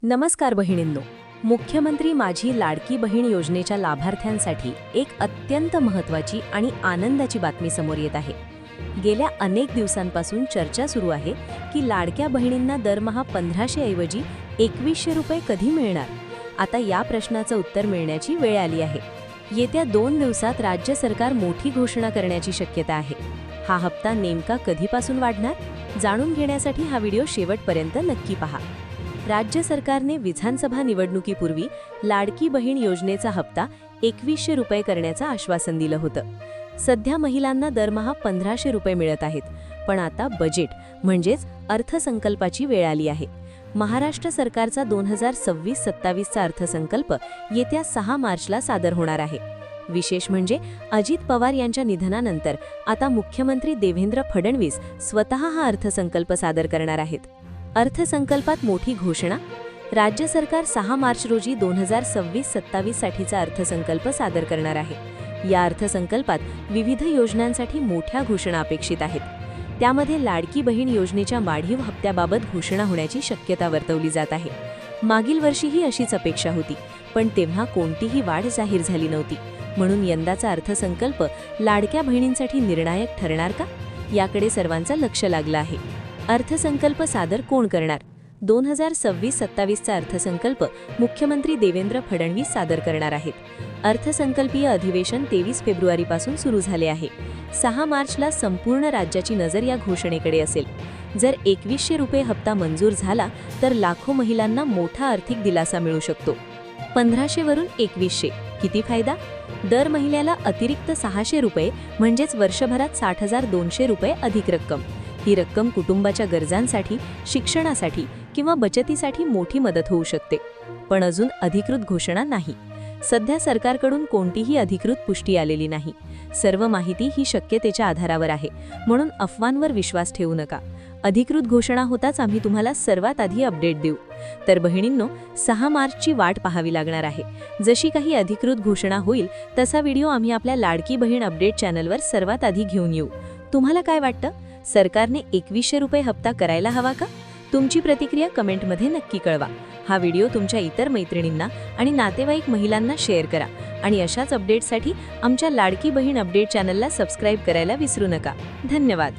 नमस्कार बहिणींनो. मुख्यमंत्री माझी लाडकी बहीण योजनेच्या लाभार्थ्यांसाठी एक अत्यंत महत्त्वाची आणि आनंदाची बातमी समोर येत आहे. गेल्या अनेक दिवसांपासून चर्चा सुरू आहे की लाडक्या बहिणींना दरमहा 1500 ऐवजी 2100 रुपये कधी मिळणार. आता या प्रश्नाचं उत्तर मिळण्याची वेळ आली आहे. येत्या 2 दिवसात राज्य सरकार मोठी घोषणा करण्याची शक्यता आहे. हा हप्ता नेमका कधीपासून वाढणार, जाणून घेण्यासाठी हा व्हिडिओ शेवटपर्यंत नक्की पहा. राज्य सरकारने विधानसभा निवडणुकीपूर्वी लाडकी बहीण योजनेचा हप्ता 2100 रुपये करण्याचं आश्वासन दिलं होतं. सध्या महिलांना दरमहा 1500 रुपये मिळत आहेत. पण आता बजेट म्हणजेच अर्थसंकल्पाची वेळ आली आहे. महाराष्ट्र सरकारचा 2026-27 चा अर्थसंकल्प येत्या 6 मार्चला सादर होणार आहे. विशेष म्हणजे अजित पवार यांच्या निधनानंतर आता मुख्यमंत्री देवेंद्र फडणवीस स्वतः हा अर्थसंकल्प सादर करणार आहेत. अर्थसंकल्पात मोठी घोषणा. राज्य सरकार 6 मार्च रोजी 2026-27 साठीचा अर्थसंकल्प सादर करणार आहे. या अर्थसंकल्पात विविध योजनांसाठी मोठ्या घोषणा अपेक्षित आहेत. त्यामध्ये लाडकी बहीण योजनेच्या वाढीव हप्त्याबाबत घोषणा होण्याची शक्यता वर्तवली जात आहे. मागील वर्षीही अशीच अपेक्षा होती, पण तेव्हा कोणतीही वाढ जाहीर झाली नव्हती. म्हणून यंदाचा अर्थसंकल्प लाडक्या बहिणींसाठी निर्णायक ठरणार का, याकडे सर्वांचं लक्ष लागलं आहे. अर्थसंकल्प सादर कोण करणार? 2026-27 चा अर्थसंकल्प मुख्यमंत्री देवेंद्र फडणवीस सादर करणार आहेत. अर्थसंकल्पीय अधिवेशन 23 फेब्रुवारीपासून सुरू झाले आहे. 6 मार्चला संपूर्ण राज्याची नजर या घोषणेकडे असेल. जर 2100 रुपये हप्ता मंजूर झाला तर लाखो महिलांना मोठा आर्थिक दिलासा मिळू शकतो. 1500 वरून 2100 किती फायदा? दर महिन्याला अतिरिक्त 600 रुपये म्हणजेच वर्षभरात 60,200 रुपये अधिक रक्कम. ही रक्कम कुटुंबाच्या गरजांसाठी, शिक्षणासाठी किंवा बचतीसाठी मोठी मदत होऊ शकते. पण अजून अधिकृत घोषणा नाही. सध्या सरकारकडून कोणतीही अधिकृत पुष्टी आलेली नाही. सर्व माहिती ही शक्यतेच्या आधारावर आहे, म्हणून अफवांवर विश्वास ठेवू नका. अधिकृत घोषणा होताच आम्ही तुम्हाला सर्वात आधी अपडेट देऊ. तर बहिणींनो, 6 मार्चची वाट पाहावी लागणार आहे. जशी काही अधिकृत घोषणा होईल तसा व्हिडिओ आम्ही आपल्या लाडकी बहीण अपडेट चॅनलवर सर्वात आधी घेऊन येऊ. तुम्हाला काय वाटतं? सरकारने 2100 रुपये हप्ता करायला हवा का? तुमची प्रतिक्रिया कमेंटमध्ये नक्की कळवा. हा व्हिडिओ तुमच्या इतर मैत्रिणींना आणि नातेवाईक महिलांना शेअर करा. आणि अशाच अपडेट्ससाठी आमच्या लाडकी बहीण अपडेट चॅनलला सबस्क्राईब करायला विसरू नका. धन्यवाद.